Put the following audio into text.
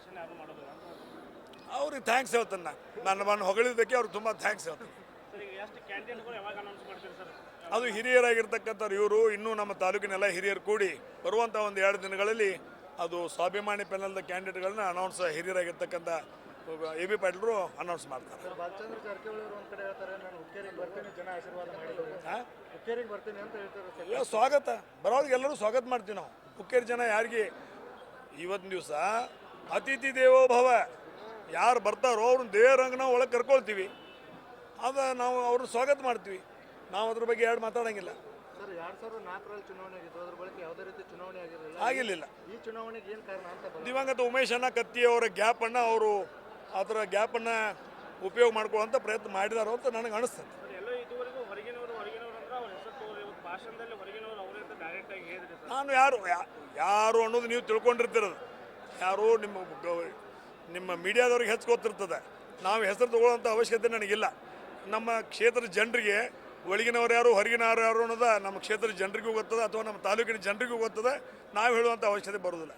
ಭಾಷಣ ಯಾರು ಮಾಡೋದಿಲ್ಲ ಅವ್ರಿಗೆ ಥ್ಯಾಂಕ್ಸ್ ಹೇಳ್ತಾನೆ ನನ್ನ ಹೊಗಳಿದ್ದಕ್ಕೆ ಅವ್ರಿಗೆ ತುಂಬ ಥ್ಯಾಂಕ್ಸ್ ಹೇಳ್ತಾನೆ. ಸರ್ ಈಗ ಎಷ್ಟು ಕ್ಯಾಂಡಿಡೇಟ್ಗಳು ಯಾವಾಗ ಅನೌನ್ಸ್ ಮಾಡ್ತೀರಿ ಸರ್? ಅದು ಹಿರಿಯರಾಗಿರ್ತಕ್ಕಂಥವ್ರು ಇವರು ಇನ್ನೂ ನಮ್ಮ ತಾಲೂಕಿನೆಲ್ಲ ಹಿರಿಯರು ಕೂಡಿ ಬರುವಂಥ ಒಂದು 2 ದಿನಗಳಲ್ಲಿ ಅದು ಸ್ವಾಭಿಮಾನಿ ಪೆನಲ್ದ ಕ್ಯಾಂಡಿಡೇಟ್ಗಳನ್ನ ಹಿರಿಯರಾಗಿರ್ತಕ್ಕಂಥ ಎ ಬಿ ಪಾಟೀಲರು ಅನೌನ್ಸ್ ಮಾಡ್ತಾರೆ. ಬಾಲಚಂದ್ರ ಜಾರಕಿಹೊಳಿ ಅವರು ಒಂದು ಕಡೆ ಹೇಳ್ತಾರೆ, ನಾನು ಹುಕ್ಕೇರಿಗೆ ಬರ್ತೀನಿ, ಜನ ಆಶೀರ್ವಾದ ಮಾಡಿದ್ರು, ಹುಕ್ಕೇರಿಗೆ ಬರ್ತೀನಿ ಅಂತ ಹೇಳ್ತಾರೆ. ಸ್ವಾಗತ ಬರೋರಿಗೆ ಎಲ್ಲರೂ ಸ್ವಾಗತ ಮಾಡ್ತೀವಿ ನಾವು. ಹುಕ್ಕೇರಿ ಜನ ಯಾರಿಗೆ ಇವತ್ತಿನ ದಿವಸ ಅತಿಥಿ ದೇವೋ ಭವ, ಯಾರು ಬರ್ತಾರೋ ಅವ್ರನ್ನ ದೇವರಂಗೆ ನಾವು ಒಳಗೆ ಕರ್ಕೊಳ್ತೀವಿ. ನಾವು ಅವ್ರನ್ನ ಸ್ವಾಗತ ಮಾಡ್ತೀವಿ. ನಾವು ಅದ್ರ ಬಗ್ಗೆ ಎರಡು ಮಾತಾಡೋಂಗಿಲ್ಲ. ಸರ್ 2004ರಲ್ಲಿ ಚುನಾವಣೆ ಆಗಿತ್ತು, ಅದ್ರ ಬಳಿಕ ಯಾವುದೇ ರೀತಿ ಚುನಾವಣೆ ಆಗಿರಲಿಲ್ಲ. ಈ ಚುನಾವಣೆಗೆ ಏನು ಕಾರಣ ಅಂತ ದಿವಂಗತ ಉಮೇಶ್ ಅಣ್ಣ ಕತ್ತಿ ಅವರ ಗ್ಯಾಪನ್ನು ಅವರು ಅದರ ಗ್ಯಾಪನ್ನು ಉಪಯೋಗ ಮಾಡ್ಕೊಳ್ಳೋಂಥ ಪ್ರಯತ್ನ ಮಾಡಿದಾರೋ ಅಂತ ನನಗೆ ಅನಿಸ್ತದೆ. ಎಲ್ಲೋ ಇದುವರೆಗೂ ಹೊರಗಿನವರು ಅಂದ್ರೆ ಅವ್ರ ಹೆಸರು ತೋರಿ ಭಾಷಣದಲ್ಲಿ ಹೊರಗಿನವರು ಅವರೇ ಅಂತ ಡೈರೆಕ್ಟಾಗಿ ಹೇಳಿದ್ರಿ ಸರ್. ನಾನು ಯಾರು ಅನ್ನೋದು ನೀವು ತಿಳ್ಕೊಂಡಿರ್ತಿರೋದು. ಯಾರು ನಿಮ್ಮ ಮೀಡಿಯಾದವ್ರಿಗೆ ಗೊತ್ತಿರ್ತದೆ. ನಾವು ಹೆಸರು ತಗೊಳ್ಳೋಂಥ ಅವಶ್ಯಕತೆ ನನಗಿಲ್ಲ. ನಮ್ಮ ಕ್ಷೇತ್ರದ ಜನರಿಗೆ ಒಳಗಿನವ್ರು ಯಾರು ಹೊರಗಿನವ್ರು ಯಾರು ಅನ್ನೋದು ನಮ್ಮ ಕ್ಷೇತ್ರದ ಜನರಿಗೂ ಗೊತ್ತದೆ, ಅಥವಾ ನಮ್ಮ ತಾಲೂಕಿನ ಜನರಿಗೂ ಗೊತ್ತದೆ. ನಾವು ಹೇಳುವಂಥ ಅವಶ್ಯಕತೆ ಬರೋದಿಲ್ಲ.